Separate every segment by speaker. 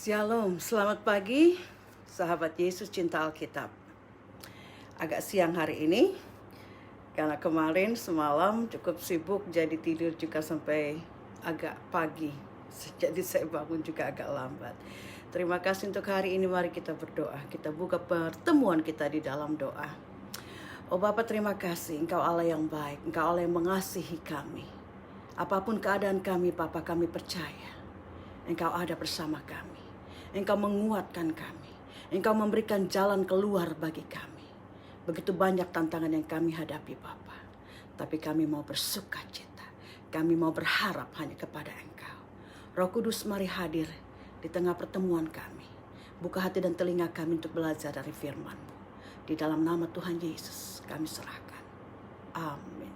Speaker 1: Shalom, selamat pagi sahabat Yesus cinta Alkitab. Agak siang hari ini karena kemarin semalam cukup sibuk, jadi tidur juga sampai agak pagi. Jadi saya bangun juga agak lambat. Terima kasih untuk hari ini, mari kita berdoa. Kita buka pertemuan kita di dalam doa. Oh Bapa, terima kasih, Engkau Allah yang baik, Engkau Allah yang mengasihi kami. Apapun keadaan kami, Bapa, kami percaya Engkau ada bersama kami. Engkau menguatkan kami. Engkau memberikan jalan keluar bagi kami. Begitu banyak tantangan yang kami hadapi, Bapa. Tapi kami mau bersuka cita. Kami mau berharap hanya kepada Engkau. Roh Kudus, mari hadir di tengah pertemuan kami. Buka hati dan telinga kami untuk belajar dari firman-Mu. Di dalam nama Tuhan Yesus kami serahkan. Amin.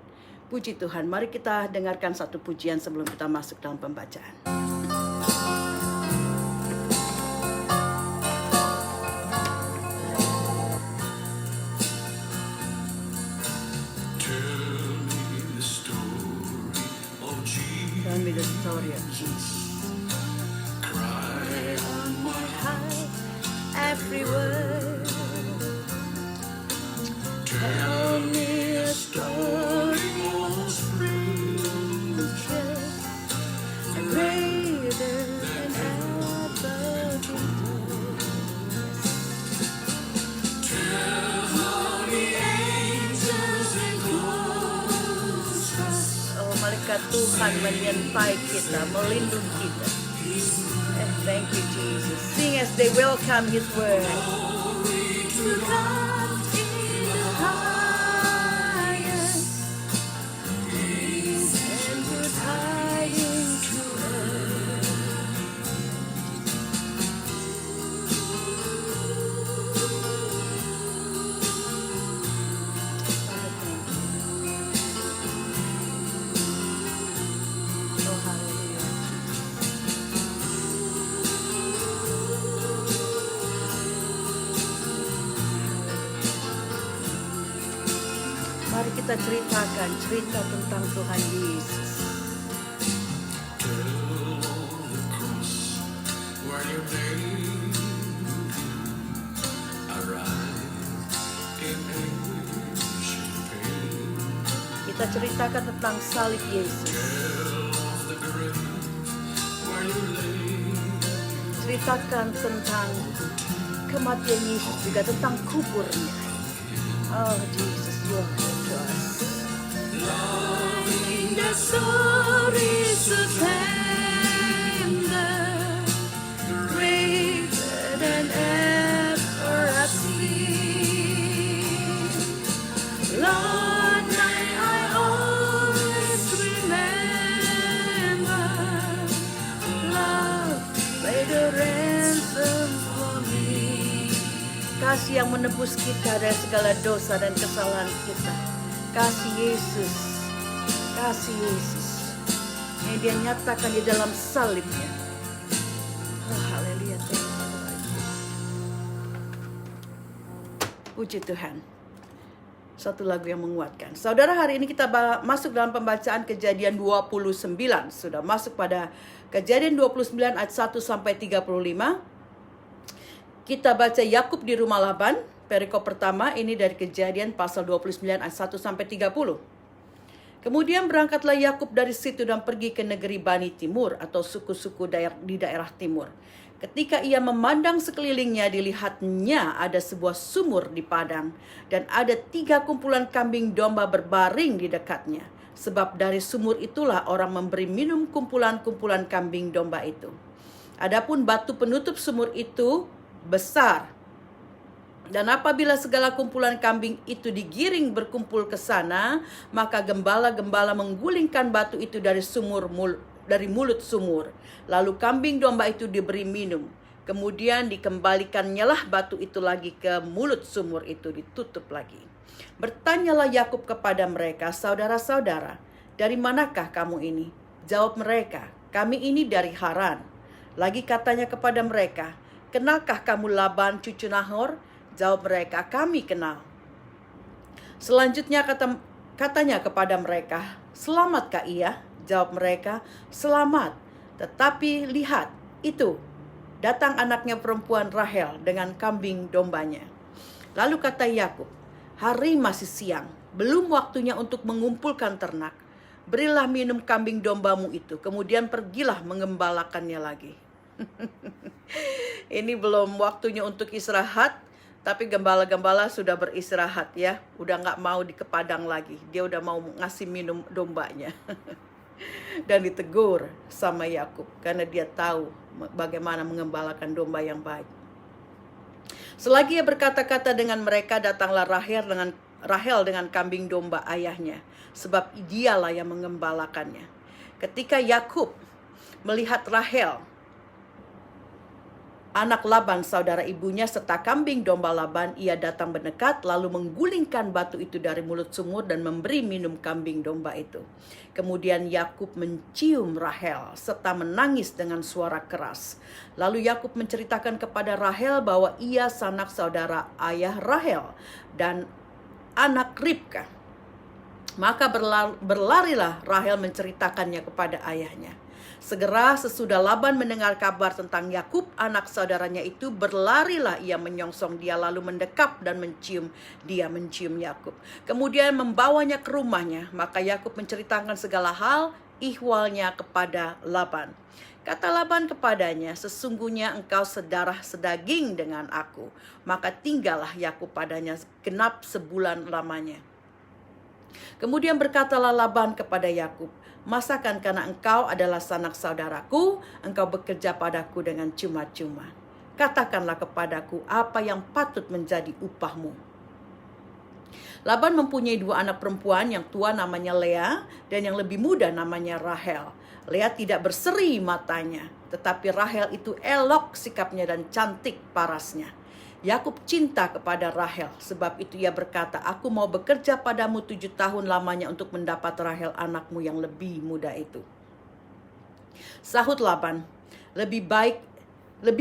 Speaker 1: Puji Tuhan. Mari kita dengarkan satu pujian sebelum kita masuk dalam pembacaan. Tell me the story of Jesus. Cry on my heart, every word. Tell me a story most precious and greater than ever before. Tell how the angels enclose us. Oh, malaikat Tuhan menyertai kita, melindungi kita. Thank you, Jesus. Sing as they welcome His word. To God in the highest, peace and good tidings to earth. Oh, hallelujah. Mari kita ceritakan cerita tentang Tuhan Yesus. Kita ceritakan tentang salib Yesus. Ceritakan tentang kematian Yesus, juga tentang kuburnya. Oh Jesus, you are good to us. Loving the story so tender, greater than ever I've seen. Lord, may I always remember, love paid a ransom for me. Kasih yang menebus kita dari segala dosa dan kesalahan kita. Kasih Yesus, kasih Yesus yang Dia nyatakan di dalam salibnya. Oh, haleluya. Puji Tuhan. Satu lagu yang menguatkan. Saudara, hari ini kita masuk dalam pembacaan Kejadian 29. Sudah masuk pada Kejadian 29 ayat 1 sampai 35. Kita baca Yakub di rumah Laban. Perikop pertama ini dari Kejadian pasal 29 ayat 1 sampai 30. Kemudian berangkatlah Yakub dari situ dan pergi ke negeri Bani Timur atau suku-suku di daerah timur. Ketika ia memandang sekelilingnya, dilihatnya ada sebuah sumur di padang dan ada 3 kumpulan kambing domba berbaring di dekatnya. Sebab dari sumur itulah orang memberi minum kumpulan-kumpulan kambing domba itu. Adapun batu penutup sumur itu besar. Dan apabila segala kumpulan kambing itu digiring berkumpul ke sana, maka gembala-gembala menggulingkan batu itu dari mulut sumur. Lalu kambing domba itu diberi minum. Kemudian dikembalikannya lah batu itu lagi ke mulut sumur itu, ditutup lagi. Bertanyalah Yakub kepada mereka, saudara-saudara, dari manakah kamu ini? Jawab mereka, kami ini dari Haran. Lagi katanya kepada mereka, kenalkah kamu Laban cucu Nahor? Jawab mereka, kami kenal. Selanjutnya katanya kepada mereka, selamatkah ia? Jawab mereka, selamat. Tetapi lihat, itu datang anaknya perempuan Rahel dengan kambing dombanya. Lalu kata Yakub, hari masih siang, belum waktunya untuk mengumpulkan ternak. Berilah minum kambing dombamu itu, kemudian pergilah mengembalakannya lagi. Ini belum waktunya untuk istirahat, tapi gembala-gembala sudah beristirahat ya. Udah nggak mau di padang lagi, dia udah mau ngasih minum dombanya. Dan ditegur sama Yakub karena dia tahu bagaimana mengembalakan domba yang baik. Selagi ia berkata-kata dengan mereka, datanglah Rahel dengan kambing domba ayahnya, sebab dialah yang mengembalakannya. Ketika Yakub melihat Rahel, anak Laban saudara ibunya, serta kambing domba Laban, ia datang mendekat lalu menggulingkan batu itu dari mulut sumur dan memberi minum kambing domba itu. Kemudian Yakub mencium Rahel serta menangis dengan suara keras. Lalu Yakub menceritakan kepada Rahel bahwa ia sanak saudara ayah Rahel dan anak Ribka. Maka berlarilah Rahel menceritakannya kepada ayahnya. Segera sesudah Laban mendengar kabar tentang Yakub, anak saudaranya itu, berlarilah ia menyongsong dia lalu mendekap dan mencium Yakub. Kemudian membawanya ke rumahnya. Maka Yakub menceritakan segala hal ihwalnya kepada Laban. Kata Laban kepadanya, sesungguhnya engkau sedarah sedaging dengan aku. Maka tinggallah Yakub padanya genap sebulan lamanya. Kemudian berkatalah Laban kepada Yakub, masakan karena engkau adalah sanak saudaraku, engkau bekerja padaku dengan cuma-cuma. Katakanlah kepadaku apa yang patut menjadi upahmu. Laban mempunyai 2 anak perempuan, yang tua namanya Lea dan yang lebih muda namanya Rahel. Lea tidak berseri matanya, tetapi Rahel itu elok sikapnya dan cantik parasnya. Yakub cinta kepada Rahel, sebab itu ia berkata, aku mau bekerja padamu 7 tahun lamanya untuk mendapat Rahel anakmu yang lebih muda itu. Sahut Laban, lebih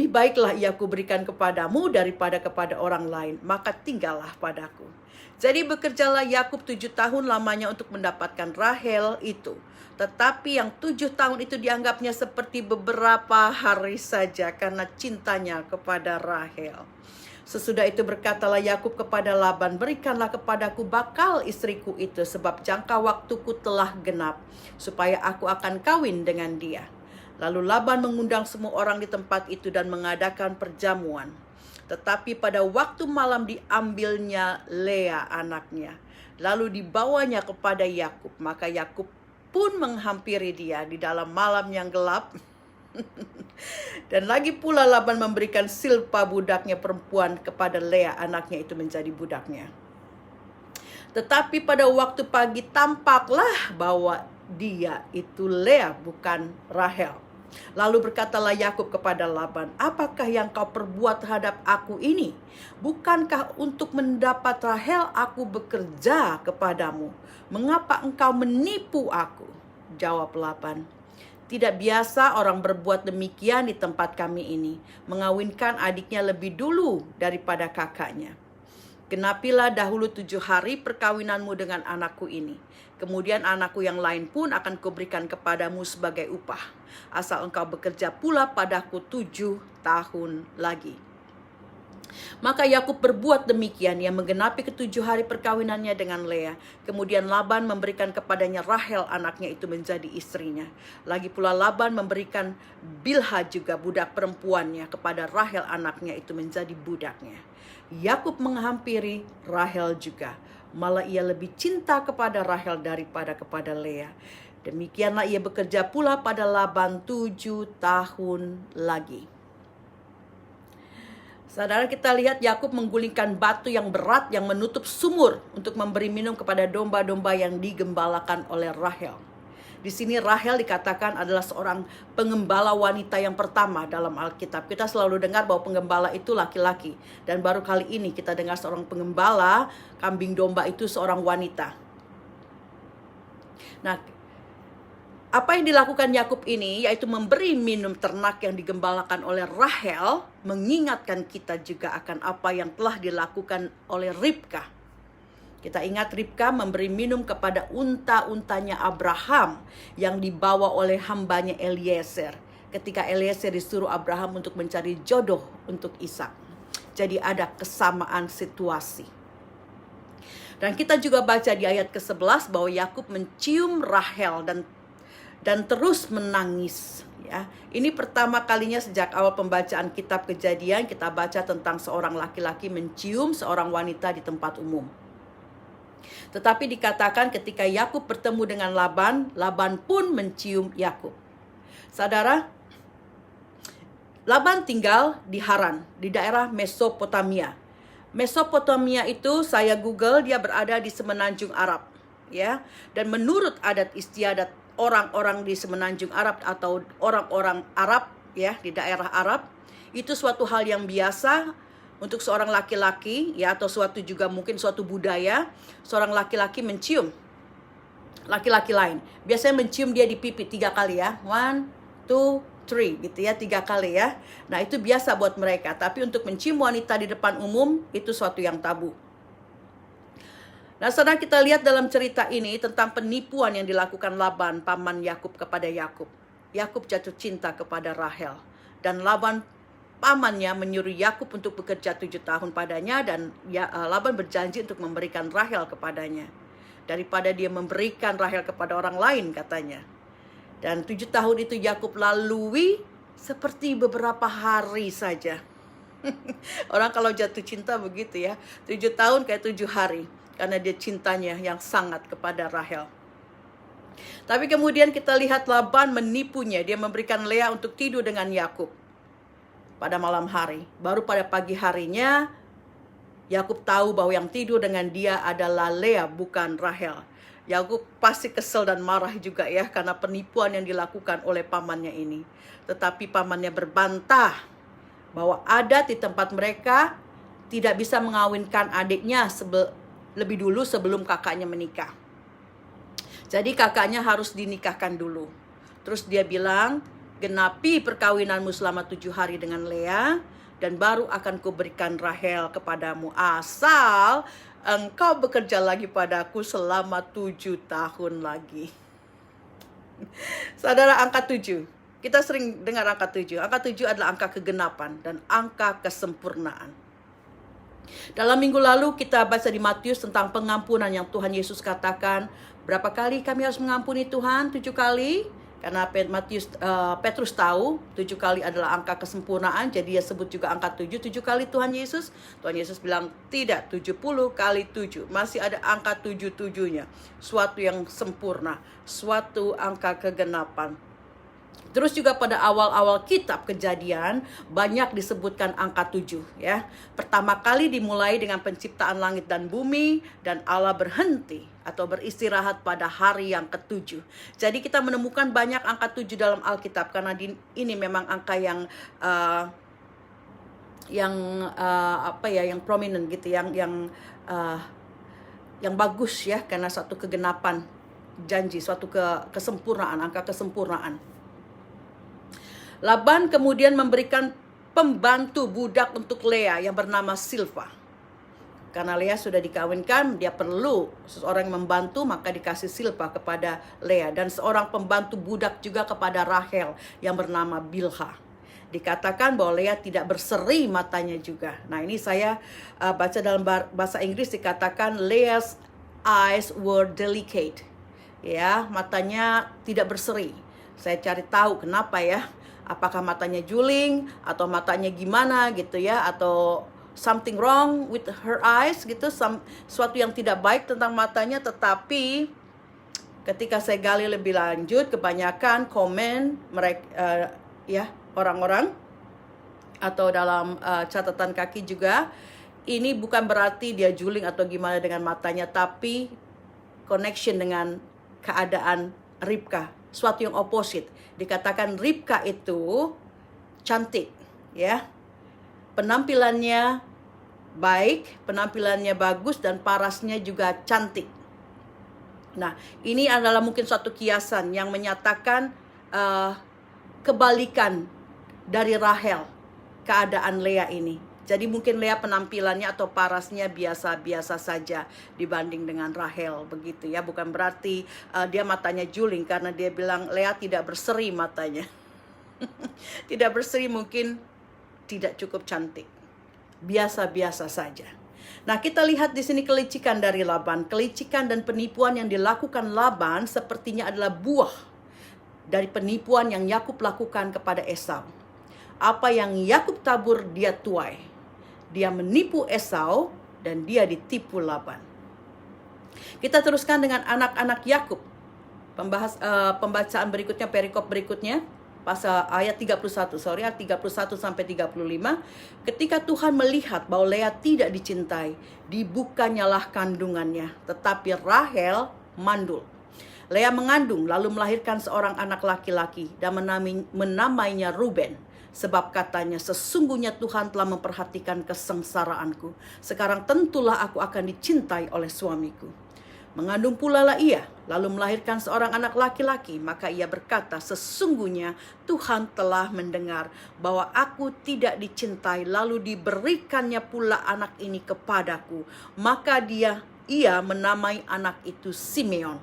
Speaker 1: baiklah ia kuberikan kepadamu daripada kepada orang lain, maka tinggallah padaku. Jadi bekerjalah Yakub 7 tahun lamanya untuk mendapatkan Rahel itu. Tetapi yang 7 tahun itu dianggapnya seperti beberapa hari saja karena cintanya kepada Rahel. Sesudah itu berkatalah Yakub kepada Laban, berikanlah kepadaku bakal istriku itu, sebab jangka waktuku telah genap, supaya aku akan kawin dengan dia. Lalu Laban mengundang semua orang di tempat itu dan mengadakan perjamuan. Tetapi pada waktu malam diambilnya Lea anaknya, lalu dibawanya kepada Yakub. Maka Yakub pun menghampiri dia di dalam malam yang gelap. Dan lagi pula Laban memberikan Silpa budaknya perempuan kepada Lea anaknya itu menjadi budaknya. Tetapi pada waktu pagi tampaklah bahwa dia itu Lea, bukan Rahel. Lalu berkatalah Yakub kepada Laban, apakah yang kau perbuat terhadap aku ini? Bukankah untuk mendapat Rahel aku bekerja kepadamu? Mengapa engkau menipu aku? Jawab Laban, tidak biasa orang berbuat demikian di tempat kami ini, mengawinkan adiknya lebih dulu daripada kakaknya. Genapilah dahulu 7 hari perkawinanmu dengan anakku ini. Kemudian anakku yang lain pun akan kuberikan kepadamu sebagai upah, asal engkau bekerja pula padaku 7 tahun lagi. Maka Yakub berbuat demikian, ia menggenapi ke-7 hari perkawinannya dengan Lea. Kemudian Laban memberikan kepadanya Rahel anaknya itu menjadi istrinya. Lagi pula Laban memberikan Bilha juga budak perempuannya kepada Rahel anaknya itu menjadi budaknya. Yakub menghampiri Rahel juga, malah ia lebih cinta kepada Rahel daripada kepada Lea. Demikianlah ia bekerja pula pada Laban 7 tahun lagi. Saudara, kita lihat Yakub menggulingkan batu yang berat yang menutup sumur untuk memberi minum kepada domba-domba yang digembalakan oleh Rahel. Di sini Rahel dikatakan adalah seorang pengembala wanita yang pertama dalam Alkitab. Kita selalu dengar bahwa penggembala itu laki-laki, dan baru kali ini kita dengar seorang pengembala kambing domba itu seorang wanita. Nah, apa yang dilakukan Yakub ini yaitu memberi minum ternak yang digembalakan oleh Rahel, mengingatkan kita juga akan apa yang telah dilakukan oleh Ribka. Kita ingat Ribka memberi minum kepada unta-untanya Abraham yang dibawa oleh hambanya Eliezer ketika Eliezer disuruh Abraham untuk mencari jodoh untuk Ishak. Jadi ada kesamaan situasi. Dan kita juga baca di ayat ke-11 bahwa Yakub mencium Rahel dan terus menangis. Ya, ini pertama kalinya sejak awal pembacaan kitab Kejadian kita baca tentang seorang laki-laki mencium seorang wanita di tempat umum. Tetapi dikatakan ketika Yakub bertemu dengan Laban, Laban pun mencium Yakub. Saudara, Laban tinggal di Haran, di daerah Mesopotamia. Mesopotamia itu saya Google, dia berada di semenanjung Arab, ya. Dan menurut adat istiadat orang-orang di semenanjung Arab atau orang-orang Arab, ya, di daerah Arab, itu suatu hal yang biasa untuk seorang laki-laki, ya, atau suatu juga mungkin suatu budaya, seorang laki-laki mencium laki-laki lain. Biasanya mencium dia di pipi 3 kali, ya. 1, 2, 3 gitu ya, 3 kali ya. Nah itu biasa buat mereka. Tapi untuk mencium wanita di depan umum itu suatu yang tabu. Nah saudara, kita lihat dalam cerita ini tentang penipuan yang dilakukan Laban, paman Yakub kepada Yakub. Yakub jatuh cinta kepada Rahel. Dan Laban, pamannya, menyuruh Yakub untuk bekerja 7 tahun padanya. Dan Laban berjanji untuk memberikan Rahel kepadanya. Daripada dia memberikan Rahel kepada orang lain katanya. Dan 7 tahun itu Yakub lalui seperti beberapa hari saja. Orang kalau jatuh cinta begitu ya. 7 tahun kayak 7 hari. Karena dia cintanya yang sangat kepada Rahel. Tapi kemudian kita lihat Laban menipunya. Dia memberikan Lea untuk tidur dengan Yakub pada malam hari. Baru pada pagi harinya Yakub tahu bahwa yang tidur dengan dia adalah Lea, bukan Rahel. Yakub pasti kesel dan marah juga ya karena penipuan yang dilakukan oleh pamannya ini. Tetapi pamannya berbantah bahwa adat di tempat mereka tidak bisa mengawinkan adiknya lebih dulu sebelum kakaknya menikah. Jadi kakaknya harus dinikahkan dulu. Terus dia bilang, genapi perkawinanmu selama 7 hari dengan Lea dan baru akan kuberikan Rahel kepadamu asal engkau bekerja lagi padaku selama 7 tahun lagi. Saudara, angka 7. Kita sering dengar angka 7. Angka 7 adalah angka kegenapan dan angka kesempurnaan. Dalam minggu lalu kita baca di Matius tentang pengampunan yang Tuhan Yesus katakan. Berapa kali kami harus mengampuni Tuhan? 7 kali. Karena Petrus tahu 7 kali adalah angka kesempurnaan. Jadi dia sebut juga angka 7. 7 kali Tuhan Yesus. Tuhan Yesus bilang tidak, 70 kali 7. Masih ada angka 7-7-nya. Suatu yang sempurna. Suatu angka kegenapan. Terus juga pada awal-awal kitab Kejadian banyak disebutkan angka 7 ya. Pertama kali dimulai dengan penciptaan langit dan bumi dan Allah berhenti atau beristirahat pada hari yang ke-7. Jadi kita menemukan banyak angka 7 dalam Alkitab karena ini memang angka yang prominent gitu, yang bagus ya karena satu kegenapan janji, suatu kesempurnaan, angka kesempurnaan. Laban kemudian memberikan pembantu budak untuk Lea yang bernama Silpa. Karena Lea sudah dikawinkan, dia perlu seseorang yang membantu, maka dikasih Silpa kepada Lea. Dan seorang pembantu budak juga kepada Rahel yang bernama Bilha. Dikatakan bahwa Lea tidak berseri matanya juga. Nah ini saya baca dalam bahasa Inggris dikatakan Leah's eyes were delicate. Ya, matanya tidak berseri. Saya cari tahu kenapa ya. Apakah matanya juling atau matanya gimana gitu ya, atau something wrong with her eyes gitu, suatu yang tidak baik tentang matanya. Tetapi ketika saya gali lebih lanjut, kebanyakan komen mereka orang-orang atau dalam catatan kaki juga, ini bukan berarti dia juling atau gimana dengan matanya, tapi connection dengan keadaan Ribka, suatu yang opposite. Dikatakan Ribka itu cantik, ya. Penampilannya baik, penampilannya bagus, dan parasnya juga cantik. Nah, ini adalah mungkin suatu kiasan yang menyatakan kebalikan dari Rahel, keadaan Lea ini. Jadi mungkin Lea penampilannya atau parasnya biasa-biasa saja dibanding dengan Rahel begitu ya. Bukan berarti dia matanya juling karena dia bilang Lea tidak berseri matanya. Tidak berseri mungkin tidak cukup cantik. Biasa-biasa saja. Nah, kita lihat di sini kelicikan dari Laban. Kelicikan dan penipuan yang dilakukan Laban sepertinya adalah buah dari penipuan yang Yakub lakukan kepada Esau. Apa yang Yakub tabur dia tuai. Dia menipu Esau dan dia ditipu Laban. Kita teruskan dengan anak-anak Yakub. Pembacaan berikutnya, perikop berikutnya. Pasal ayat 31 sampai 35. Ketika Tuhan melihat bahwa Lea tidak dicintai, dibukanyalah kandungannya, tetapi Rahel mandul. Lea mengandung lalu melahirkan seorang anak laki-laki dan menamainya Ruben. Sebab katanya, sesungguhnya Tuhan telah memperhatikan kesengsaraanku. Sekarang tentulah aku akan dicintai oleh suamiku. Mengandung pula lah ia, lalu melahirkan seorang anak laki-laki. Maka ia berkata, sesungguhnya Tuhan telah mendengar bahwa aku tidak dicintai, lalu diberikannya pula anak ini kepadaku. Maka ia menamai anak itu Simeon.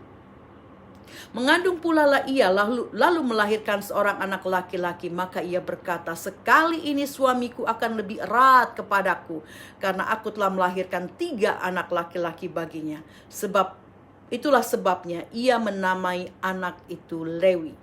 Speaker 1: Mengandung pula lah ia, lalu melahirkan seorang anak laki-laki. Maka ia berkata, sekali ini suamiku akan lebih erat kepadaku, karena aku telah melahirkan 3 anak laki-laki baginya. Itulah sebabnya ia menamai anak itu Lewi.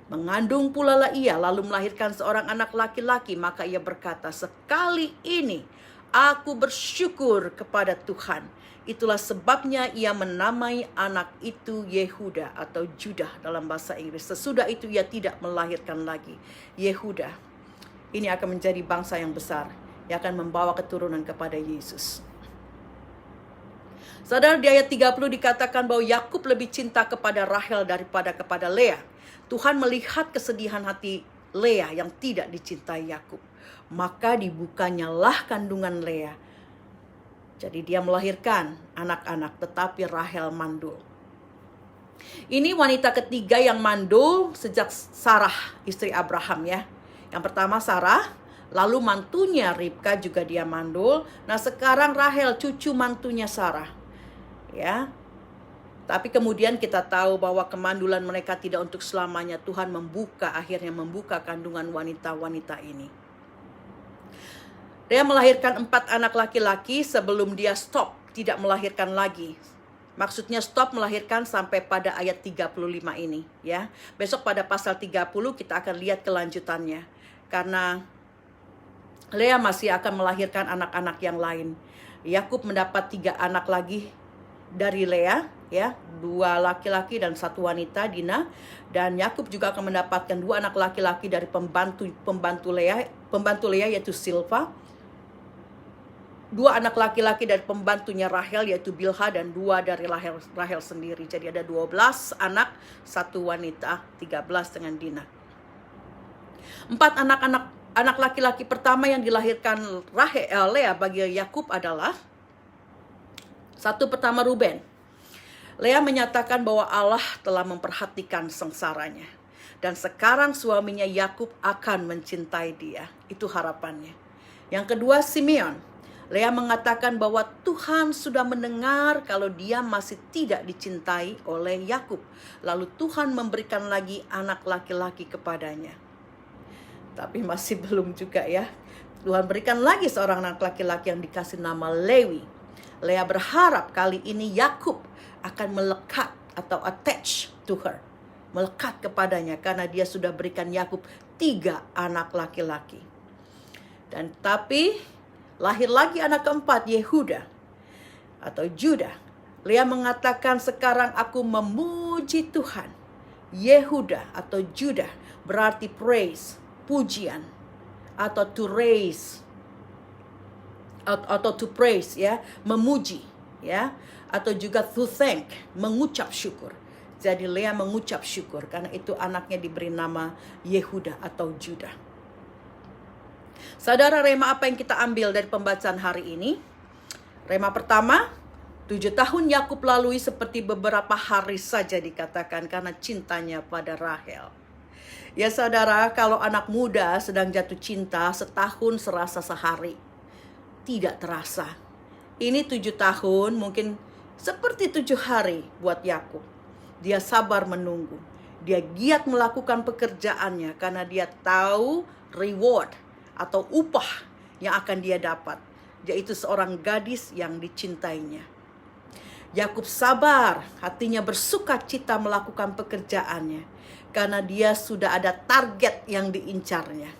Speaker 1: Mengandung pula lah ia, lalu melahirkan seorang anak laki-laki. Maka ia berkata, sekali ini aku bersyukur kepada Tuhan. Itulah sebabnya ia menamai anak itu Yehuda atau Judah dalam bahasa Inggris. Sesudah itu ia tidak melahirkan lagi. Yehuda ini akan menjadi bangsa yang besar, yang akan membawa keturunan kepada Yesus. Saudara, di ayat 30 dikatakan bahwa Yakub lebih cinta kepada Rahel daripada kepada Lea. Tuhan melihat kesedihan hati Lea yang tidak dicintai Yakub. Maka dibukanyalah kandungan Lea. Jadi dia melahirkan anak-anak, tetapi Rahel mandul. Ini wanita ketiga yang mandul sejak Sarah, istri Abraham ya. Yang pertama Sarah, lalu mantunya Ribka juga dia mandul. Nah sekarang Rahel, cucu mantunya Sarah. Ya, tapi kemudian kita tahu bahwa kemandulan mereka tidak untuk selamanya. Tuhan akhirnya membuka kandungan wanita-wanita ini. Dia melahirkan 4 anak laki-laki sebelum dia stop, tidak melahirkan lagi. Maksudnya stop melahirkan sampai pada ayat 35 ini. Ya, besok pada pasal 30 kita akan lihat kelanjutannya. Karena Lea masih akan melahirkan anak-anak yang lain. Yakub mendapat 3 anak lagi dari Lea, ya, 2 laki-laki dan 1 wanita, Dina. Dan Yakub juga akan mendapatkan 2 anak laki-laki dari pembantu Lea yaitu Silpa. 2 anak laki-laki dari pembantunya Rahel yaitu Bilha, dan 2 dari Rahel sendiri. Jadi ada 12 anak, 1 wanita, 13 dengan Dina. 4 anak laki-laki pertama yang dilahirkan Lea bagi Yakub adalah pertama Ruben. Lea menyatakan bahwa Allah telah memperhatikan sengsaranya. Dan sekarang suaminya Yakub akan mencintai dia. Itu harapannya. Yang kedua Simeon. Lea mengatakan bahwa Tuhan sudah mendengar kalau dia masih tidak dicintai oleh Yakub. Lalu Tuhan memberikan lagi anak laki-laki kepadanya. Tapi masih belum juga ya. Tuhan berikan lagi seorang anak laki-laki yang dikasih nama Lewi. Lea berharap kali ini Yakub akan melekat atau attach to her. Melekat kepadanya karena dia sudah berikan Yakub 3 anak laki-laki. Dan tapi lahir lagi anak keempat, Yehuda atau Judah. Lea mengatakan sekarang aku memuji Tuhan. Yehuda atau Judah berarti praise, pujian, atau to raise, atau to praise ya, memuji ya, atau juga to thank, mengucap syukur. Jadi Lea mengucap syukur karena itu anaknya diberi nama Yehuda atau Judah. Saudara, rema apa yang kita ambil dari pembacaan hari ini? Rema pertama, 7 tahun Yakub lalui seperti beberapa hari saja dikatakan karena cintanya pada Rahel. Ya saudara, kalau anak muda sedang jatuh cinta, setahun serasa sehari. Tidak terasa. Ini 7 tahun mungkin seperti 7 hari buat Yakub. Dia sabar menunggu. Dia giat melakukan pekerjaannya karena dia tahu reward atau upah yang akan dia dapat, yaitu seorang gadis yang dicintainya. Yakub sabar, hatinya bersuka cita melakukan pekerjaannya karena dia sudah ada target yang diincarnya.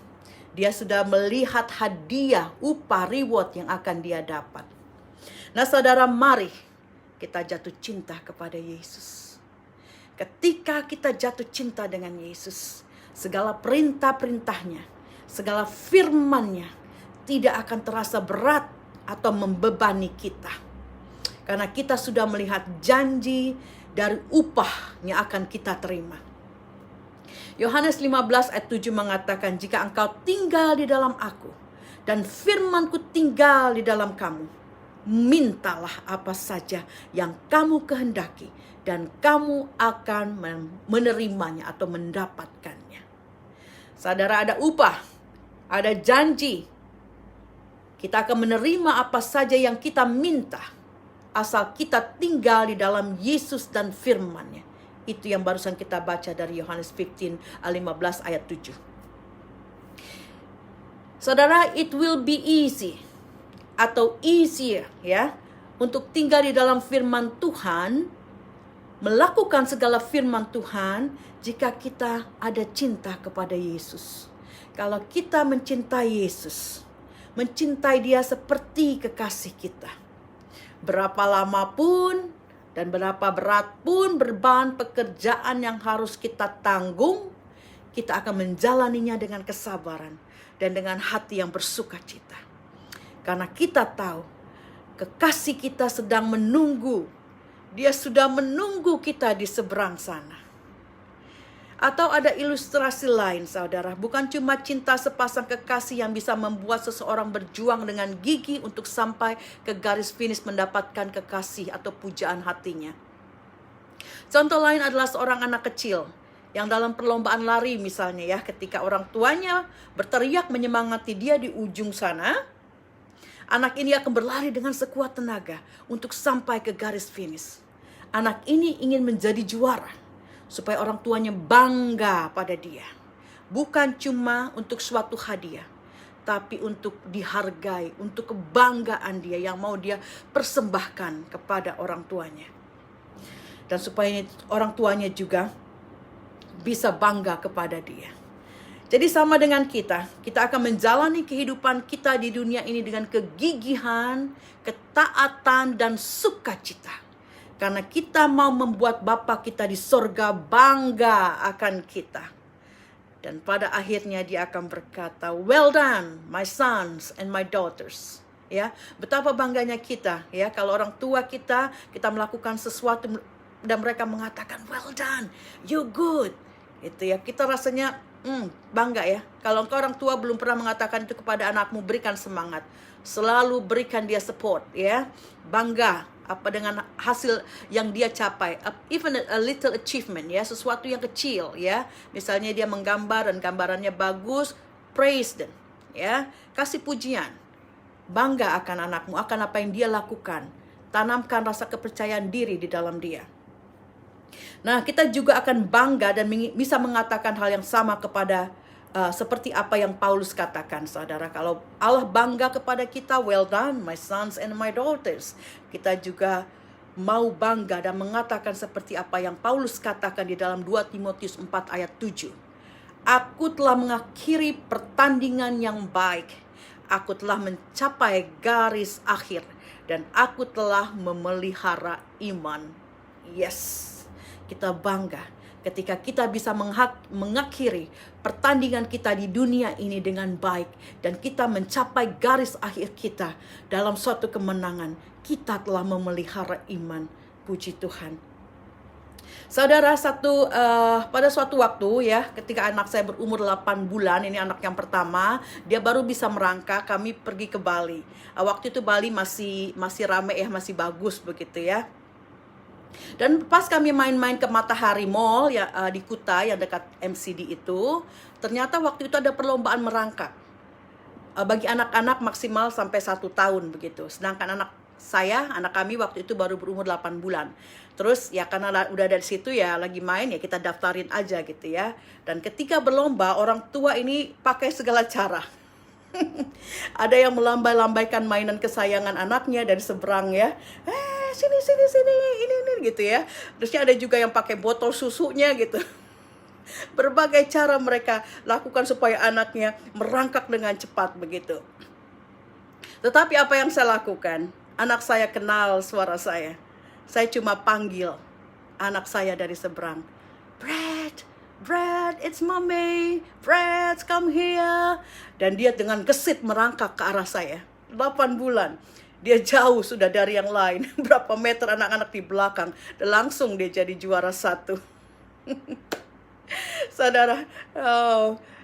Speaker 1: Dia sudah melihat hadiah, upah, reward yang akan dia dapat. Nah saudara, mari kita jatuh cinta kepada Yesus. Ketika kita jatuh cinta dengan Yesus, segala perintah-perintahnya, segala firman-Nya tidak akan terasa berat atau membebani kita. Karena kita sudah melihat janji dari upah yang akan kita terima. Yohanes 15 ayat 7 mengatakan, jika engkau tinggal di dalam aku dan firman-Ku tinggal di dalam kamu, mintalah apa saja yang kamu kehendaki dan kamu akan menerimanya atau mendapatkannya. Saudara, ada upah, ada janji. Kita akan menerima apa saja yang kita minta, asal kita tinggal di dalam Yesus dan firman-Nya. Itu yang barusan kita baca dari Yohanes 15 ayat 7. Saudara, it will be easy atau easier ya untuk tinggal di dalam firman Tuhan, melakukan segala firman Tuhan jika kita ada cinta kepada Yesus. Kalau kita mencintai Yesus, mencintai Dia seperti kekasih kita, berapa lama pun dan berapa berat pun beban pekerjaan yang harus kita tanggung, kita akan menjalaninya dengan kesabaran dan dengan hati yang bersuka cita. Karena kita tahu kekasih kita sedang menunggu. Dia sudah menunggu kita di seberang sana. Atau ada ilustrasi lain saudara, bukan cuma cinta sepasang kekasih yang bisa membuat seseorang berjuang dengan gigih untuk sampai ke garis finish mendapatkan kekasih atau pujaan hatinya. Contoh lain adalah seorang anak kecil yang dalam perlombaan lari misalnya ya, ketika orang tuanya berteriak menyemangati dia di ujung sana, anak ini akan berlari dengan sekuat tenaga untuk sampai ke garis finish. Anak ini ingin menjadi juara, supaya orang tuanya bangga pada dia. Bukan cuma untuk suatu hadiah, tapi untuk dihargai, untuk kebanggaan dia yang mau dia persembahkan kepada orang tuanya. Dan supaya orang tuanya juga bisa bangga kepada dia. Jadi sama dengan kita akan menjalani kehidupan kita di dunia ini dengan kegigihan, ketaatan, dan sukacita. Karena kita mau membuat Bapa kita di sorga bangga akan kita. Dan pada akhirnya dia akan berkata, well done my sons and my daughters. Ya, betapa bangganya kita ya kalau orang tua kita melakukan sesuatu dan mereka mengatakan well done, you good. Itu ya, kita rasanya bangga ya. Kalau engkau orang tua belum pernah mengatakan itu kepada anakmu, berikan semangat. Selalu berikan dia support ya. Bangga apa dengan hasil yang dia capai, even a little achievement ya, sesuatu yang kecil ya. Misalnya dia menggambar dan gambarannya bagus, praise them ya. Kasih pujian. Bangga akan anakmu, akan apa yang dia lakukan. Tanamkan rasa kepercayaan diri di dalam dia. Nah, kita juga akan bangga dan bisa mengatakan hal yang sama kepada seperti apa yang Paulus katakan, saudara. Kalau Allah bangga kepada kita, well done my sons and my daughters. Kita juga mau bangga dan mengatakan seperti apa yang Paulus katakan di dalam 2 Timotius 4 ayat 7. Aku telah mengakhiri pertandingan yang baik. Aku telah mencapai garis akhir. Dan aku telah memelihara iman. Yes. Kita bangga ketika kita bisa mengakhiri pertandingan kita di dunia ini dengan baik. Dan kita mencapai garis akhir kita dalam suatu kemenangan. Kita telah memelihara iman. Puji Tuhan. Saudara, pada suatu waktu ya, ketika anak saya berumur 8 bulan, ini anak yang pertama, dia baru bisa merangkak, kami pergi ke Bali. Waktu itu Bali masih ramai ya, masih bagus begitu ya. Dan pas kami main-main ke Matahari Mall ya, di Kuta yang dekat MCD itu, ternyata waktu itu ada perlombaan merangkak bagi anak-anak maksimal sampai 1 tahun begitu. Sedangkan anak saya, anak kami waktu itu baru berumur 8 bulan. Terus ya karena udah dari situ ya lagi main ya kita daftarin aja gitu ya. Dan ketika berlomba orang tua ini pakai segala cara. Ada yang melambai-lambaikan mainan kesayangan anaknya dari seberang ya. Sini ini gitu ya. Terusnya ada juga yang pakai botol susunya gitu. Berbagai cara mereka lakukan supaya anaknya merangkak dengan cepat begitu. Tetapi apa yang saya lakukan? Anak saya kenal suara saya. Saya cuma panggil anak saya dari seberang. Brad, it's mommy. Brad, come here. Dan dia dengan gesit merangkak ke arah saya. 8 bulan. Dia jauh sudah dari yang lain. Berapa meter anak-anak di belakang. Dan langsung dia jadi juara 1. Saudara,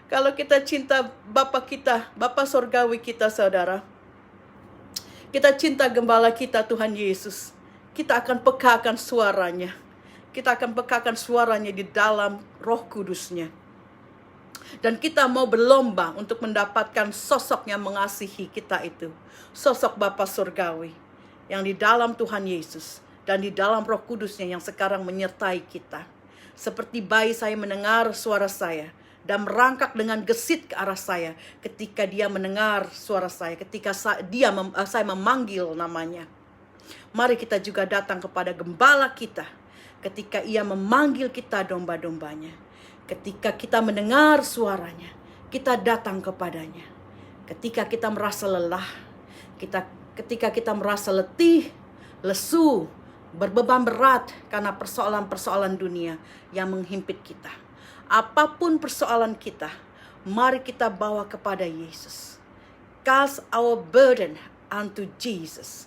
Speaker 1: kalau kita cinta Bapa kita, Bapa Sorgawi kita, saudara, kita cinta Gembala kita Tuhan Yesus, kita akan pekakan suaranya. Kita akan pekakan suaranya di dalam Roh Kudusnya. Dan kita mau berlomba untuk mendapatkan sosok yang mengasihi kita itu. Sosok Bapa Surgawi yang di dalam Tuhan Yesus dan di dalam Roh Kudusnya yang sekarang menyertai kita. Seperti bayi saya mendengar suara saya dan merangkak dengan gesit ke arah saya ketika dia mendengar suara saya, ketika saya memanggil namanya. Mari kita juga datang kepada Gembala kita ketika ia memanggil kita domba-dombanya. Ketika kita mendengar suaranya, kita datang kepadanya. Ketika kita merasa lelah, ketika kita merasa letih, lesu, berbeban berat karena persoalan-persoalan dunia yang menghimpit kita. Apapun persoalan kita, mari kita bawa kepada Yesus. Cast our burden unto Jesus,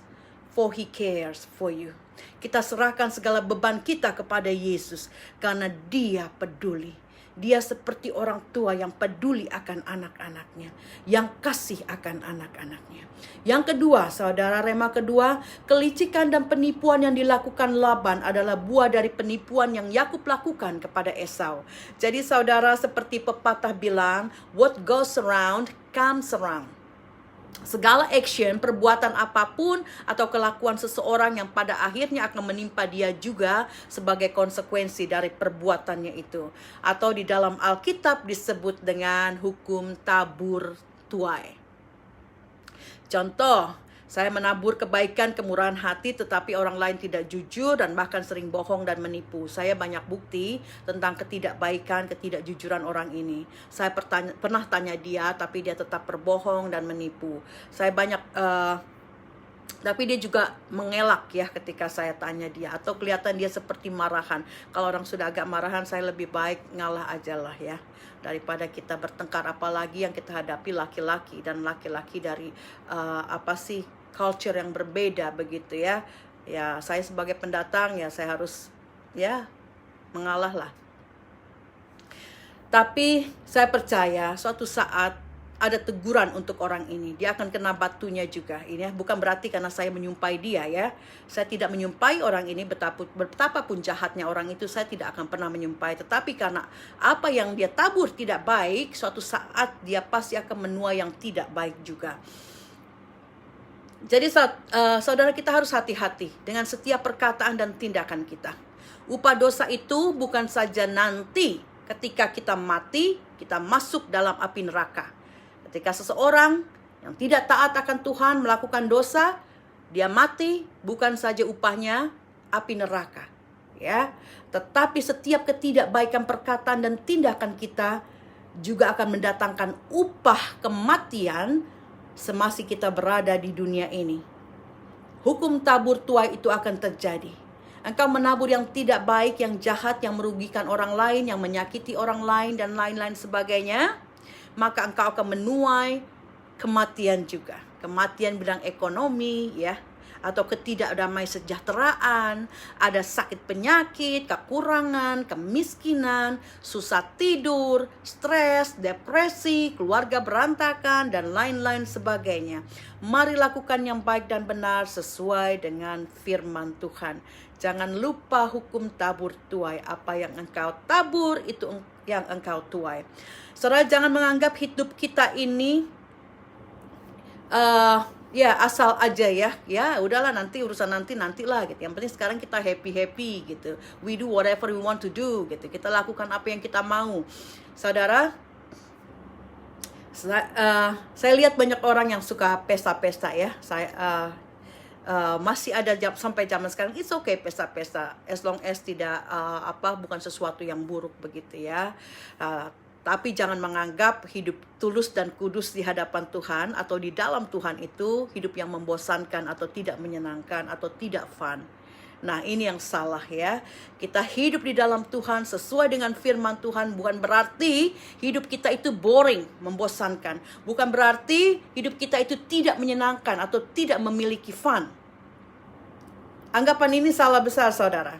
Speaker 1: for He cares for you. Kita serahkan segala beban kita kepada Yesus karena Dia peduli. Dia seperti orang tua yang peduli akan anak-anaknya, yang kasih akan anak-anaknya. Yang kedua, saudara, rema kedua, kelicikan dan penipuan yang dilakukan Laban adalah buah dari penipuan yang Yakub lakukan kepada Esau. Jadi saudara, seperti pepatah bilang, what goes around comes around. Segala action, perbuatan apapun atau kelakuan seseorang yang pada akhirnya akan menimpa dia juga sebagai konsekuensi dari perbuatannya itu. Atau di dalam Alkitab disebut dengan hukum tabur tuai. Contoh, saya menabur kebaikan, kemurahan hati, tetapi orang lain tidak jujur dan bahkan sering bohong dan menipu. Saya banyak bukti tentang ketidakbaikan, ketidakjujuran orang ini. Saya pernah tanya dia, tapi dia tetap berbohong dan menipu. Saya banyak, tapi dia juga mengelak ya ketika saya tanya dia. Atau kelihatan dia seperti marahan. Kalau orang sudah agak marahan, saya lebih baik ngalah aja lah ya. Daripada kita bertengkar, apalagi yang kita hadapi laki-laki dan laki-laki dari culture yang berbeda begitu ya. Ya, saya sebagai pendatang ya saya harus ya mengalah lah. Tapi saya percaya suatu saat ada teguran untuk orang ini. Dia akan kena batunya juga. Ini bukan berarti karena saya menyumpai dia ya. Saya tidak menyumpai orang ini, betapapun jahatnya orang itu, saya tidak akan pernah menyumpai. Tetapi karena apa yang dia tabur tidak baik, suatu saat dia pasti akan menuai yang tidak baik juga. Jadi saudara, kita harus hati-hati dengan setiap perkataan dan tindakan kita. Upah dosa itu bukan saja nanti ketika kita mati, kita masuk dalam api neraka. Ketika seseorang yang tidak taat akan Tuhan melakukan dosa, dia mati, bukan saja upahnya api neraka, ya. Tetapi setiap ketidakbaikan perkataan dan tindakan kita juga akan mendatangkan upah kematian semasa kita berada di dunia ini. Hukum tabur tuai itu akan terjadi. Engkau menabur yang tidak baik, yang jahat, yang merugikan orang lain, yang menyakiti orang lain dan lain-lain sebagainya, maka engkau akan menuai kematian juga. Kematian bidang ekonomi ya, atau ketidakdamai sejahteraan, ada sakit penyakit, kekurangan, kemiskinan, susah tidur, stres, depresi, keluarga berantakan, dan lain-lain sebagainya. Mari lakukan yang baik dan benar sesuai dengan firman Tuhan. Jangan lupa hukum tabur tuai. Apa yang engkau tabur, itu yang engkau tuai. Saudara, jangan menganggap hidup kita ini ya asal aja ya udahlah, nanti urusan nantilah gitu. Yang penting sekarang kita happy gitu, we do whatever we want to do gitu, kita lakukan apa yang kita mau. Saudara, saya lihat banyak orang yang suka pesta-pesta ya. Masih ada sampai zaman sekarang, it's okay pesta-pesta as long as tidak bukan sesuatu yang buruk begitu ya. Tapi jangan menganggap hidup tulus dan kudus di hadapan Tuhan atau di dalam Tuhan itu hidup yang membosankan atau tidak menyenangkan atau tidak fun. Nah, ini yang salah ya. Kita hidup di dalam Tuhan sesuai dengan firman Tuhan bukan berarti hidup kita itu boring, membosankan. Bukan berarti hidup kita itu tidak menyenangkan atau tidak memiliki fun. Anggapan ini salah besar, saudara.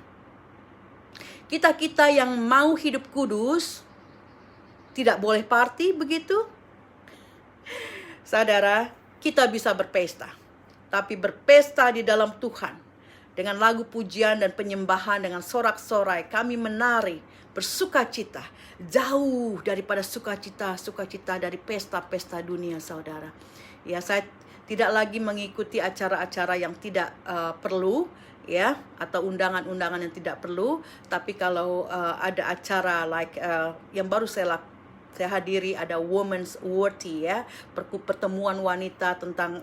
Speaker 1: Kita yang mau hidup kudus tidak boleh party begitu? Saudara, kita bisa berpesta. Tapi berpesta di dalam Tuhan. Dengan lagu pujian dan penyembahan, dengan sorak-sorai, kami menari, bersukacita. Jauh daripada sukacita dari pesta-pesta dunia, saudara. Ya, saya tidak lagi mengikuti acara-acara yang tidak perlu, ya, atau undangan-undangan yang tidak perlu. Tapi kalau ada acara like yang baru saya hadiri, ada Women's Worthy ya, pertemuan wanita tentang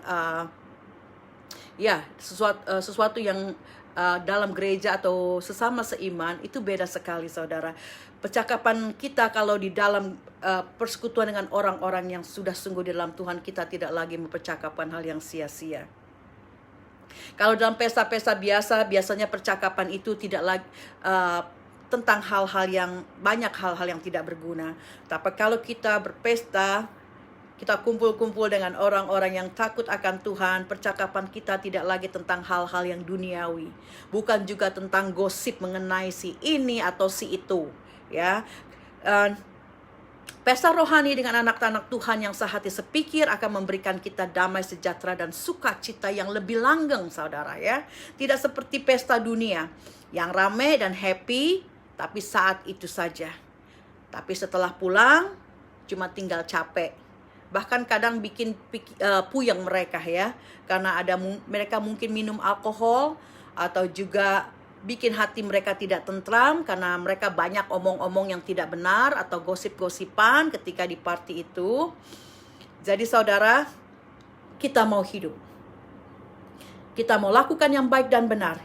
Speaker 1: sesuatu yang dalam gereja atau sesama seiman, itu beda sekali, saudara. Percakapan kita kalau di dalam persekutuan dengan orang-orang yang sudah sungguh di dalam Tuhan, kita tidak lagi mempercakapkan hal yang sia-sia. Kalau dalam pesta-pesta biasanya percakapan itu tidak lagi tentang banyak hal-hal yang tidak berguna. Tapi kalau kita berpesta, kita kumpul-kumpul dengan orang-orang yang takut akan Tuhan, percakapan kita tidak lagi tentang hal-hal yang duniawi. Bukan juga tentang gosip mengenai si ini atau si itu. Ya, pesta rohani dengan anak-anak Tuhan yang sehati sepikir akan memberikan kita damai sejahtera dan sukacita yang lebih langgeng, saudara ya. Tidak seperti pesta dunia yang ramai dan happy, tapi saat itu saja. Tapi setelah pulang, cuma tinggal capek. Bahkan kadang bikin puyeng mereka ya. Karena mereka mungkin minum alkohol, atau juga bikin hati mereka tidak tentram karena mereka banyak omong-omong yang tidak benar atau gosip-gosipan ketika di party itu. Jadi saudara, kita mau hidup, kita mau lakukan yang baik dan benar,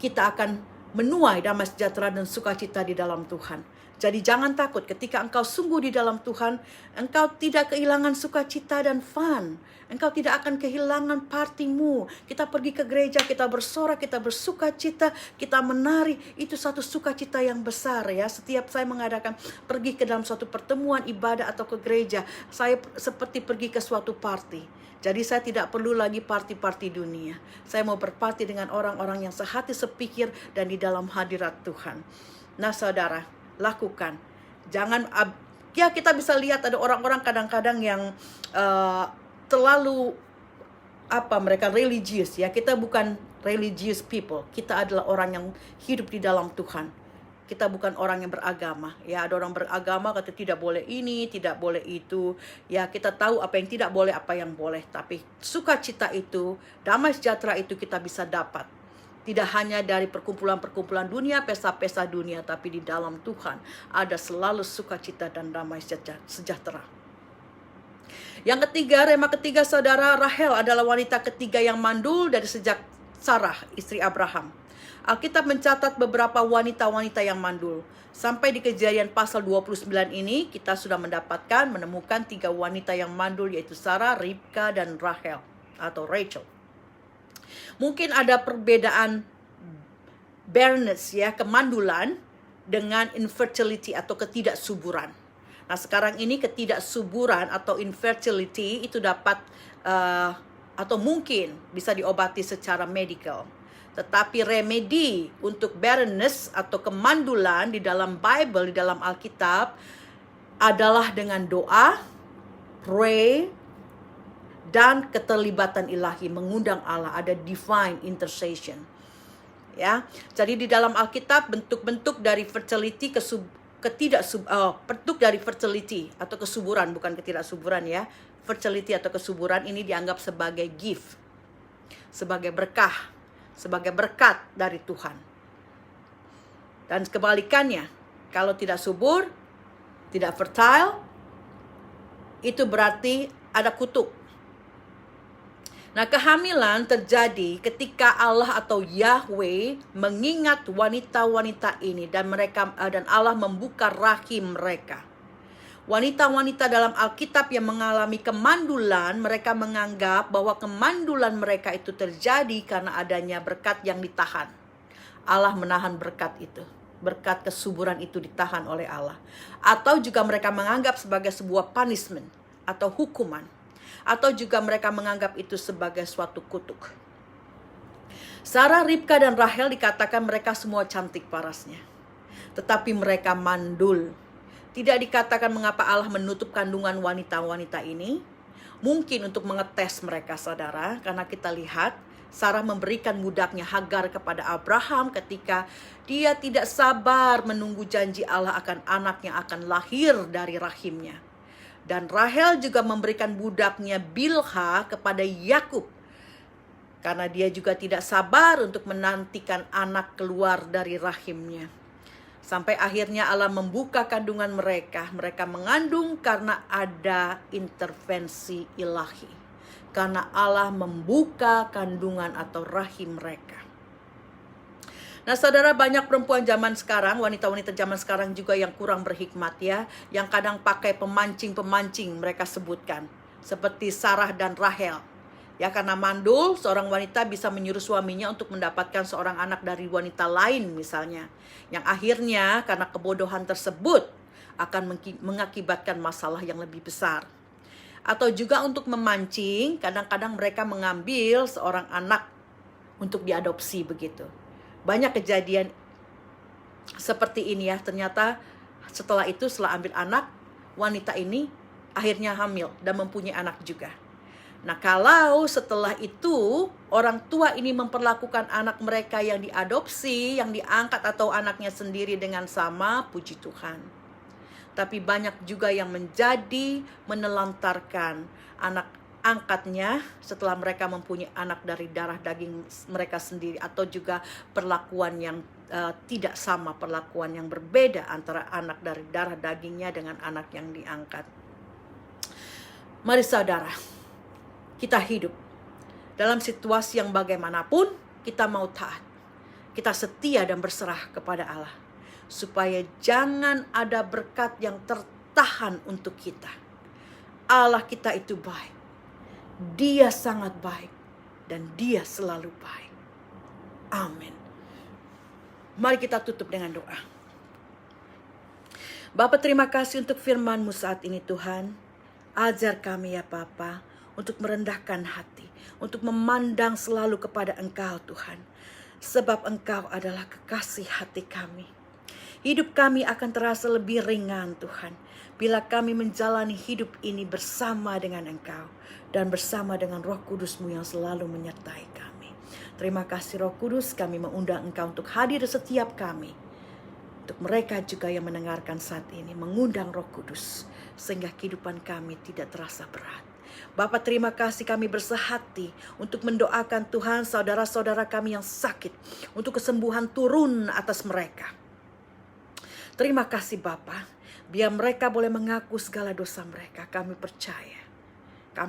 Speaker 1: kita akan menuai damai sejahtera dan sukacita di dalam Tuhan. Jadi jangan takut, ketika engkau sungguh di dalam Tuhan, engkau tidak kehilangan sukacita dan fun. Engkau tidak akan kehilangan partimu. Kita pergi ke gereja, kita bersorak, kita bersukacita, kita menari. Itu satu sukacita yang besar ya. Setiap saya mengadakan pergi ke dalam suatu pertemuan ibadah atau ke gereja, saya seperti pergi ke suatu party. Jadi saya tidak perlu lagi party-party dunia. Saya mau berparty dengan orang-orang yang sehati sepikir dan di dalam hadirat Tuhan. Nah saudara, lakukan. Jangan, ya kita bisa lihat ada orang-orang kadang-kadang yang terlalu mereka religius ya. Kita bukan religious people. Kita adalah orang yang hidup di dalam Tuhan. Kita bukan orang yang beragama. Ya, ada orang beragama kata tidak boleh ini, tidak boleh itu. Ya, kita tahu apa yang tidak boleh, apa yang boleh. Tapi sukacita itu, damai sejahtera itu kita bisa dapat. Tidak hanya dari perkumpulan-perkumpulan dunia, pesta-pesta dunia, tapi di dalam Tuhan ada selalu sukacita dan damai sejahtera. Yang ketiga, rema ketiga, saudara, Rahel adalah wanita ketiga yang mandul dari sejak Sarah, istri Abraham. Alkitab mencatat beberapa wanita-wanita yang mandul. Sampai di Kejadian pasal 29 ini, kita sudah menemukan 3 wanita yang mandul, yaitu Sarah, Ribka, dan Rahel atau Rachel. Mungkin ada perbedaan barrenness ya, kemandulan, dengan infertility atau ketidaksuburan. Nah sekarang ini ketidaksuburan atau infertility itu dapat atau mungkin bisa diobati secara medikal. Tetapi remedi untuk barrenness atau kemandulan di dalam Bible, di dalam Alkitab adalah dengan doa, pray, dan keterlibatan ilahi, mengundang Allah, ada divine intercession. Ya, jadi di dalam Alkitab bentuk-bentuk dari fertility bentuk dari fertility atau kesuburan, bukan ketidaksuburan ya. fertility atau kesuburan ini dianggap sebagai gift, sebagai berkah, sebagai berkat dari Tuhan. Dan kebalikannya, kalau tidak subur, tidak fertile, itu berarti ada kutuk. Nah, kehamilan terjadi ketika Allah atau Yahweh mengingat wanita-wanita ini dan Allah membuka rahim mereka. Wanita-wanita dalam Alkitab yang mengalami kemandulan, mereka menganggap bahwa kemandulan mereka itu terjadi karena adanya berkat yang ditahan. Allah menahan berkat itu. Berkat kesuburan itu ditahan oleh Allah. Atau juga mereka menganggap sebagai sebuah punishment atau hukuman. Atau juga mereka menganggap itu sebagai suatu kutuk. Sarah, Ribka, dan Rahel dikatakan mereka semua cantik parasnya. Tetapi mereka mandul. Tidak dikatakan mengapa Allah menutup kandungan wanita-wanita ini. Mungkin untuk mengetes mereka, saudara. Karena kita lihat Sarah memberikan budaknya Hagar kepada Abraham ketika dia tidak sabar menunggu janji Allah akan anak yang akan lahir dari rahimnya. Dan Rahel juga memberikan budaknya Bilha kepada Yakub. Karena dia juga tidak sabar untuk menantikan anak keluar dari rahimnya. Sampai akhirnya Allah membuka kandungan mereka. Mereka mengandung karena ada intervensi ilahi. Karena Allah membuka kandungan atau rahim mereka. Nah, saudara, banyak perempuan zaman sekarang, wanita-wanita zaman sekarang juga yang kurang berhikmat ya, yang kadang pakai pemancing-pemancing mereka sebutkan, seperti Sarah dan Rahel. Ya, karena mandul, seorang wanita bisa menyuruh suaminya untuk mendapatkan seorang anak dari wanita lain misalnya, yang akhirnya karena kebodohan tersebut akan mengakibatkan masalah yang lebih besar. Atau juga untuk memancing, kadang-kadang mereka mengambil seorang anak untuk diadopsi begitu. Banyak kejadian seperti ini ya. Ternyata setelah ambil anak, wanita ini akhirnya hamil dan mempunyai anak juga. Nah, kalau setelah itu orang tua ini memperlakukan anak mereka yang diadopsi, yang diangkat atau anaknya sendiri dengan sama, puji Tuhan. Tapi banyak juga yang menelantarkan anak angkatnya setelah mereka mempunyai anak dari darah daging mereka sendiri, atau juga perlakuan yang tidak sama, perlakuan yang berbeda antara anak dari darah dagingnya dengan anak yang diangkat. Mari saudara, kita hidup dalam situasi yang bagaimanapun, kita mau taat, kita setia dan berserah kepada Allah, supaya jangan ada berkat yang tertahan untuk kita. Allah kita itu baik. Dia sangat baik dan Dia selalu baik. Amin. Mari kita tutup dengan doa. Bapa, terima kasih untuk firman-Mu saat ini Tuhan. Ajar kami ya Bapa untuk merendahkan hati, untuk memandang selalu kepada Engkau Tuhan. Sebab Engkau adalah kekasih hati kami. Hidup kami akan terasa lebih ringan Tuhan, bila kami menjalani hidup ini bersama dengan Engkau dan bersama dengan Roh Kudus-Mu yang selalu menyertai kami. Terima kasih Roh Kudus, kami mengundang Engkau untuk hadir setiap kami. Untuk mereka juga yang mendengarkan saat ini, mengundang Roh Kudus, sehingga kehidupan kami tidak terasa berat. Bapa, terima kasih, kami bersehati untuk mendoakan Tuhan saudara-saudara kami yang sakit, untuk kesembuhan turun atas mereka. Terima kasih Bapa, biar mereka boleh mengaku segala dosa mereka. Kami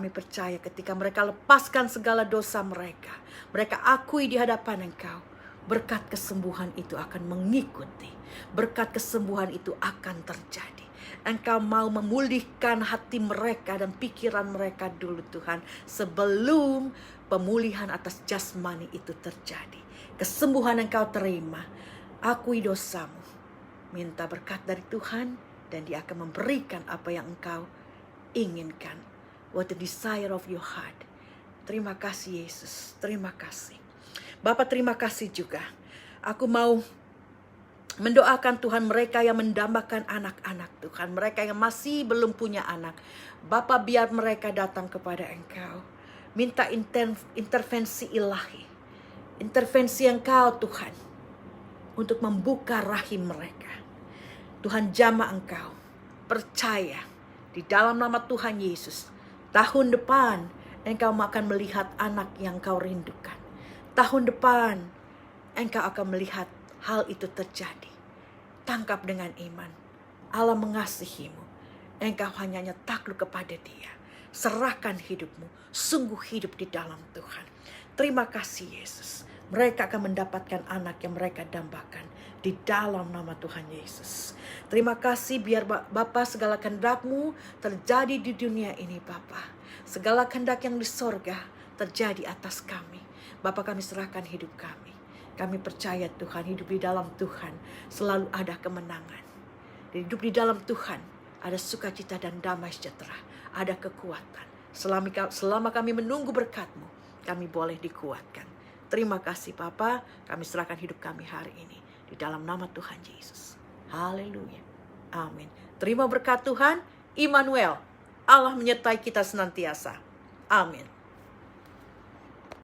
Speaker 1: percaya ketika mereka lepaskan segala dosa mereka, mereka akui di hadapan Engkau, berkat kesembuhan itu akan mengikuti. Berkat kesembuhan itu akan terjadi. Engkau mau memulihkan hati mereka dan pikiran mereka dulu Tuhan, sebelum pemulihan atas jasmani itu terjadi. Kesembuhan Engkau terima, akui dosamu, minta berkat dari Tuhan, dan Dia akan memberikan apa yang Engkau inginkan. What the desire of your heart. Terima kasih Yesus, terima kasih. Bapak, terima kasih juga. Aku mau mendoakan Tuhan mereka yang mendambakan anak-anak Tuhan, mereka yang masih belum punya anak. Bapak, biar mereka datang kepada Engkau, minta intervensi ilahi, intervensi Engkau Tuhan, untuk membuka rahim mereka. Tuhan, jamah Engkau, percaya di dalam nama Tuhan Yesus, Tahun depan, engkau akan melihat anak yang kau rindukan. Tahun depan, engkau akan melihat hal itu terjadi. Tangkap dengan iman. Allah mengasihimu. Engkau hanya takluk kepada Dia. Serahkan hidupmu. Sungguh hidup di dalam Tuhan. Terima kasih Yesus. Mereka akan mendapatkan anak yang mereka dambakan. Di dalam nama Tuhan Yesus. Terima kasih biar Bapa segala kehendak-Mu terjadi di dunia ini Bapa. Segala kehendak yang di sorga terjadi atas kami. Bapa, kami serahkan hidup kami. Kami percaya Tuhan, hidup di dalam Tuhan selalu ada kemenangan. Hidup di dalam Tuhan ada sukacita dan damai sejahtera. Ada kekuatan. Selama kami menunggu berkat-Mu, kami boleh dikuatkan. Terima kasih Bapa, kami serahkan hidup kami hari ini. Di dalam nama Tuhan Yesus. Haleluya. Amin. Terima berkat Tuhan. Immanuel. Allah menyertai kita senantiasa. Amin.